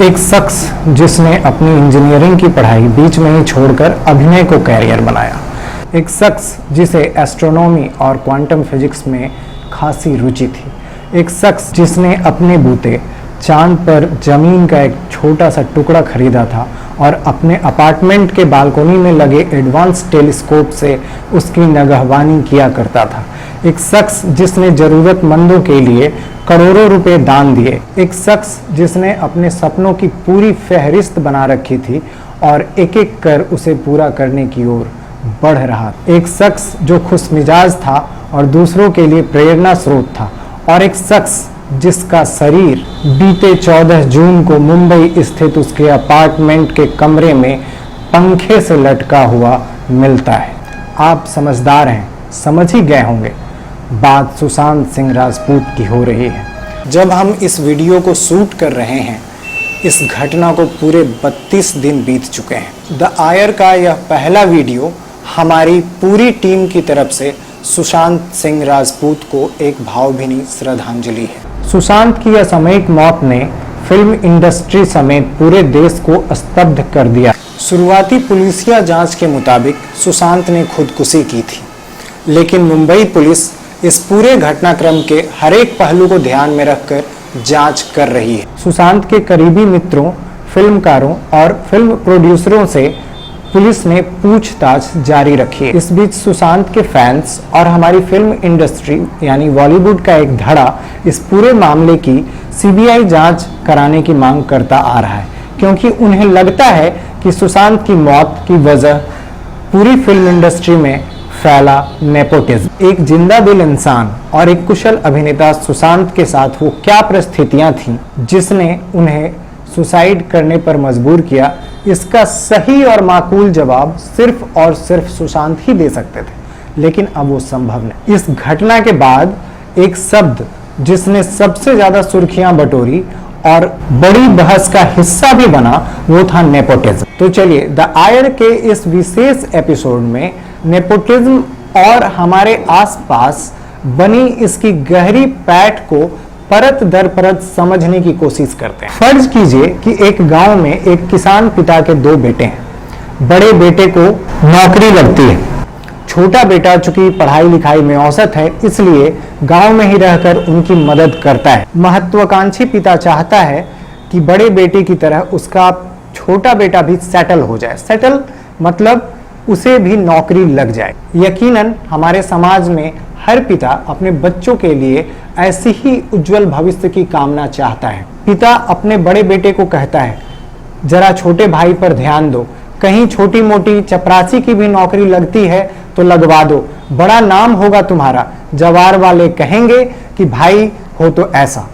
एक शख्स जिसने अपनी इंजीनियरिंग की पढ़ाई बीच में ही छोड़कर अभिनय को कैरियर बनाया। एक शख्स जिसे एस्ट्रोनॉमी और क्वांटम फिजिक्स में खासी रुचि थी। एक शख्स जिसने अपने बूते चांद पर जमीन का एक छोटा सा टुकड़ा खरीदा था और अपने अपार्टमेंट के बालकोनी में लगे एडवांस टेलीस्कोप से उसकी निगहबानी किया करता था। एक शख्स जिसने जरूरतमंदों के लिए करोड़ों रुपए दान दिए। एक शख्स जिसने अपने सपनों की पूरी फहरिस्त बना रखी थी और एक एक कर उसे पूरा करने की ओर बढ़ रहा। एक शख्स जो खुशमिजाज था और दूसरों के लिए प्रेरणा स्रोत था। और एक शख्स जिसका शरीर बीते 14 जून को मुंबई स्थित उसके अपार्टमेंट के कमरे में पंखे से लटका हुआ मिलता है। आप समझदार हैं, समझ ही गए होंगे, बात सुशांत सिंह राजपूत की हो रही है। जब हम इस वीडियो को शूट कर रहे हैं, इस घटना को पूरे 32 दिन बीत चुके हैं। द आयर का यह पहला वीडियो हमारी पूरी टीम की तरफ से सुशांत सिंह राजपूत को एक भावभीनी श्रद्धांजलि है। सुशांत की असामयिक मौत ने फिल्म इंडस्ट्री समेत पूरे देश को स्तब्ध कर दिया। शुरुआती पुलिसिया जांच के मुताबिक सुशांत ने खुदकुशी की थी, लेकिन मुंबई पुलिस इस पूरे घटनाक्रम के हर एक पहलू को ध्यान में रखकर जांच कर रही है। सुशांत के करीबी मित्रों, फिल्मकारों और फिल्म प्रोड्यूसरों से पुलिस ने पूछताछ जारी रखी है। इस बीच सुशांत के फैंस और हमारी फिल्म इंडस्ट्री यानी बॉलीवुड का एक धड़ा इस पूरे मामले की सीबीआई जांच कराने की मांग करता आ रहा है, क्योंकि उन्हें लगता है कि सुशांत की मौत की वजह पूरी फिल्म इंडस्ट्री में फैला नेपोटिज्म। एक जिंदा दिल इंसान और एक कुशल अभिनेता सुशांत के साथ वो क्या परिस्थितियां थीं जिसने उन्हें सुसाइड करने पर मजबूर किया, इसका सही और माकूल जवाब सिर्फ और सिर्फ सुशांत ही दे सकते थे, लेकिन अब वो संभव नहीं। इस घटना के बाद एक शब्द जिसने सबसे ज्यादा सुर्खियां बटोरी और बड़ी बहस का हिस्सा भी बना, वो था नेपोटिज्म। तो चलिए द आयर के इस विशेष एपिसोड में नेपोटिज्म और हमारे आसपास बनी इसकी गहरी पैठ को परत दर परत समझने की कोशिश करते हैं। फर्ज कीजिए कि एक गांव में एक किसान पिता के 2 बेटे हैं। बड़े बेटे को नौकरी लगती है। छोटा बेटा चूंकि पढ़ाई लिखाई में औसत है, इसलिए गांव में ही रहकर उनकी मदद करता है। महत्वाकांक्षी पिता चाहता है कि बड़े बेटे की तरह उसका छोटा बेटा भी सेटल हो जाए। सेटल मतलब उसे भी नौकरी लग जाए। यकीनन हमारे समाज में हर पिता अपने बच्चों के लिए ऐसी ही उज्जवल भविष्य की कामना चाहता है। पिता अपने बड़े बेटे को कहता है, जरा छोटे भाई पर ध्यान दो, कहीं छोटी मोटी चपरासी की भी नौकरी लगती है तो लगवा दो, बड़ा नाम होगा तुम्हारा, जवार वाले कहेंगे कि भाई हो तो ऐसा।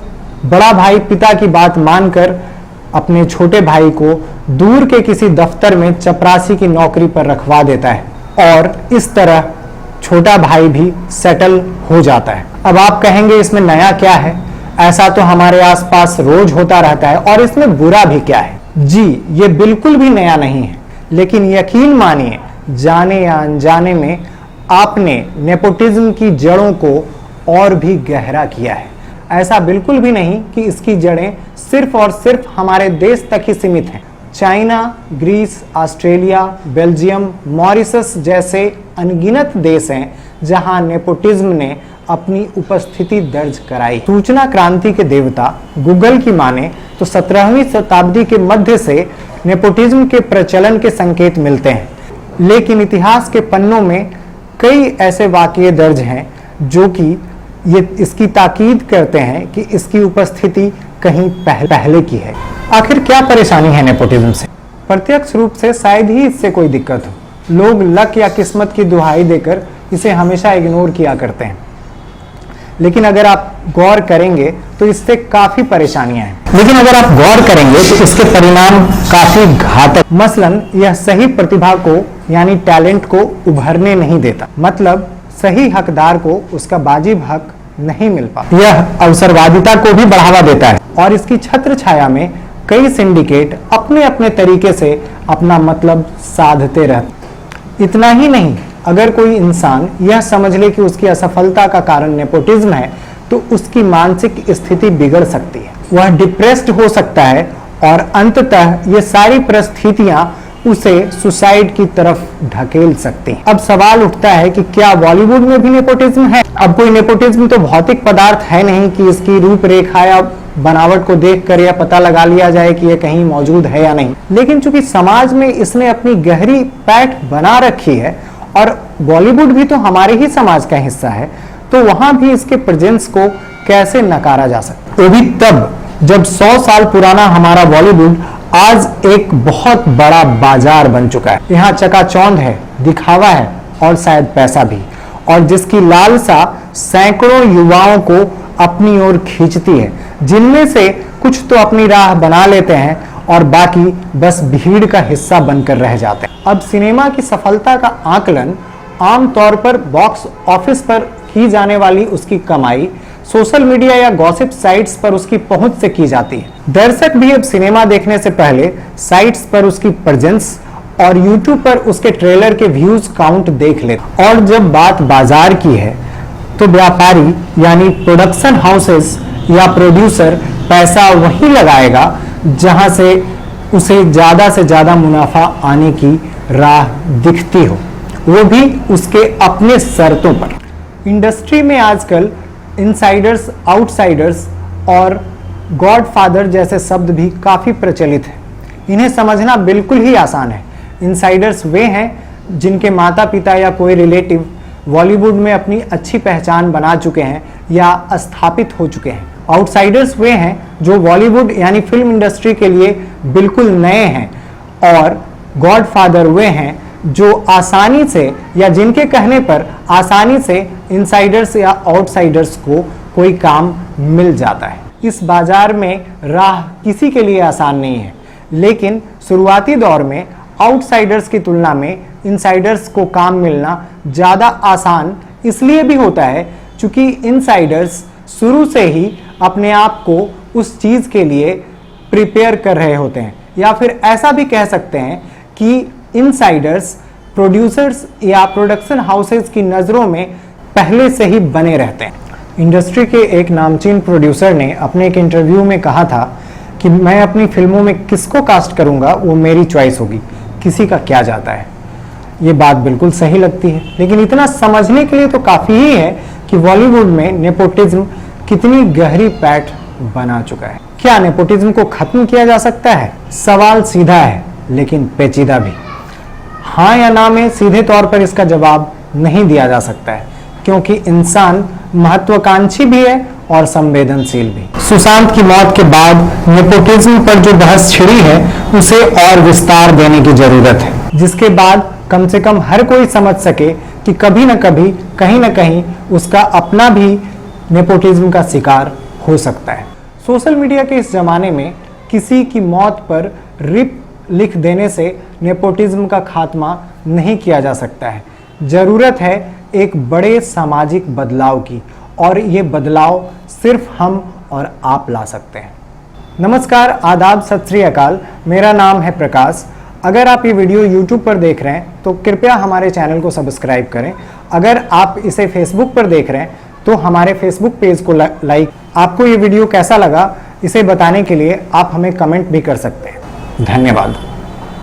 बड़ा भाई पिता की बात मानकर अपने छोटे भाई को दूर के किसी दफ्तर में चपरासी की नौकरी पर रखवा देता है और इस तरह छोटा भाई भी सेटल हो जाता है। अब आप कहेंगे इसमें नया क्या है, ऐसा तो हमारे आसपास रोज होता रहता है और इसमें बुरा भी क्या है। जी, ये बिल्कुल भी नया नहीं है, लेकिन यकीन मानिए जाने या अनजाने में आपने नेपोटिज्म की जड़ों को और भी गहरा किया है। ऐसा बिल्कुल भी नहीं कि इसकी जड़ें सिर्फ और सिर्फ हमारे देश तक ही सीमित हैं। China, Greece, Australia, Belgium, Mauritius जैसे अनगिनत देश हैं जहां नेपोटिज्म ने अपनी उपस्थिति दर्ज कराई। सूचना क्रांति के देवता गूगल की माने तो 17वीं शताब्दी के मध्य से नेपोटिज्म के प्रचलन के संकेत मिलते हैं, लेकिन इतिहास के पन्नों में कई ऐसे वाकये दर्ज हैं जो कि ये इसकी ताकीद करते हैं कि इसकी उपस्थिति कहीं पहले की है। आखिर क्या परेशानी है नेपोटिज्म से? प्रत्यक्ष रूप से शायद ही इससे कोई दिक्कत हो। लोग लक या किस्मत की दुहाई देकर इसे हमेशा इग्नोर किया करते हैं, लेकिन अगर आप गौर करेंगे तो इससे काफी परेशानियां हैं। लेकिन अगर आप गौर करेंगे तो इसके परिणाम काफी घातक। मसलन यह सही प्रतिभा को यानी टैलेंट को उभरने नहीं देता, मतलब सही हकदार को उसका वाजिब हक नहीं मिल पाता। यह अवसरवादिता को भी बढ़ावा देता है और इसकी छत्र छाया में कई सिंडिकेट अपने अपने तरीके से अपना मतलब साधते रहते। इतना ही नहीं, अगर कोई इंसान यह समझ ले कि उसकी असफलता का कारण नेपोटिज्म है तो उसकी मानसिक स्थिति बिगड़ सकती है। वह डिप्रेस्ड हो सकता है और अंततः ये सारी परिस्थितियां उसे सुसाइड की तरफ ढकेल सकती हैं। अब सवाल उठता है कि क्या बॉलीवुड में भी नेपोटिज्म है? अब कोई नेपोटिज्म तो भौतिक पदार्थ है नहीं कि इसकी रूपरेखा या बनावट को देखकर यह पता लगा लिया जाए कि यह कहीं मौजूद है या नहीं, लेकिन चूंकि समाज में इसने अपनी गहरी पैठ बना रखी है और बॉलीवुड भी तो हमारे ही समाज का हिस्सा है, तो वहां भी इसके प्रेजेंस को कैसे नकारा जा सकता है? वो भी तब जब 100 साल पुराना हमारा बॉलीवुड आज एक बहुत बड़ा बाजार बन चुका है। यहाँ चकाचौंध है, दिखावा है और शायद पैसा भी, और जिसकी लालसा सैकड़ों युवाओं को अपनी ओर खींचती है, जिनमें से कुछ तो अपनी राह बना लेते हैं और बाकी बस भीड़ का हिस्सा बनकर रह जाते हैं। अब सिनेमा की सफलता का आकलन आमतौर पर बॉक्स ऑफिस पर की जाने वाली उसकी कमाई, सोशल मीडिया या गॉसिप साइट्स पर उसकी पहुंच से की जाती है। दर्शक भी अब सिनेमा देखने से पहले साइट्स पर उसकी प्रेजेंस और YouTube पर उसके ट्रेलर के व्यूज काउंट देख लेते। और जब बात बाजार की है तो व्यापारी यानी प्रोडक्शन हाउसेस या प्रोड्यूसर पैसा वहीं लगाएगा जहां से उसे ज्यादा से ज्यादा मुनाफा आने की राह दिखती हो, वो भी उसके अपने शर्तों पर। इंडस्ट्री में आजकल इनसाइडर्स, आउटसाइडर्स और गॉडफादर जैसे शब्द भी काफ़ी प्रचलित हैं। इन्हें समझना बिल्कुल ही आसान है। इनसाइडर्स वे हैं जिनके माता पिता या कोई रिलेटिव बॉलीवुड में अपनी अच्छी पहचान बना चुके हैं या स्थापित हो चुके हैं। आउटसाइडर्स वे हैं जो बॉलीवुड यानी फिल्म इंडस्ट्री के लिए बिल्कुल नए हैं, और गॉडफादर वे हैं जो आसानी से या जिनके कहने पर आसानी से इनसाइडर्स या आउटसाइडर्स को कोई काम मिल जाता है। इस बाजार में राह किसी के लिए आसान नहीं है, लेकिन शुरुआती दौर में आउटसाइडर्स की तुलना में इनसाइडर्स को काम मिलना ज़्यादा आसान इसलिए भी होता है क्योंकि इनसाइडर्स शुरू से ही अपने आप को उस चीज़ के लिए प्रिपेयर कर रहे होते हैं, या फिर ऐसा भी कह सकते हैं कि इनसाइडर्स प्रोड्यूसर्स या प्रोडक्शन हाउसेस की नज़रों में पहले से ही बने रहते हैं। इंडस्ट्री के एक नामचीन प्रोड्यूसर ने अपने एक इंटरव्यू में कहा था कि मैं अपनी फिल्मों में किसको कास्ट करूंगा वो मेरी चॉइस होगी, किसी का क्या जाता है। ये बात बिल्कुल सही लगती है, लेकिन इतना समझने के लिए तो काफ़ी ही है कि बॉलीवुड में नेपोटिज्म कितनी गहरी पैठ बना चुका है। क्या नेपोटिज्म को खत्म किया जा सकता है? सवाल सीधा है लेकिन पेचीदा भी। हाँ या ना में सीधे तौर पर इसका जवाब नहीं दिया जा सकता है, क्योंकि इंसान महत्वाकांक्षी भी है और संवेदनशील भी। सुशांत की मौत के बाद नेपोटिज्म पर जो बहस छिड़ी है उसे और विस्तार देने की जरूरत है, जिसके बाद कम से कम हर कोई समझ सके कि कभी न कभी कहीं न कहीं उसका अपना भी नेपोटिज्म का शिकार हो सकता है। सोशल मीडिया के इस जमाने में किसी की मौत पर रिप लिख देने से नेपोटिज्म का खात्मा नहीं किया जा सकता है। जरूरत है एक बड़े सामाजिक बदलाव की, और ये बदलाव सिर्फ हम और आप ला सकते हैं। नमस्कार, आदाब, सत श्री अकाल। मेरा नाम है प्रकाश। अगर आप ये वीडियो YouTube पर देख रहे हैं तो कृपया हमारे चैनल को सब्सक्राइब करें। अगर आप इसे Facebook पर देख रहे हैं तो हमारे Facebook पेज को लाइक। आपको ये वीडियो कैसा लगा इसे बताने के लिए आप हमें कमेंट भी कर सकते हैं। धन्यवाद।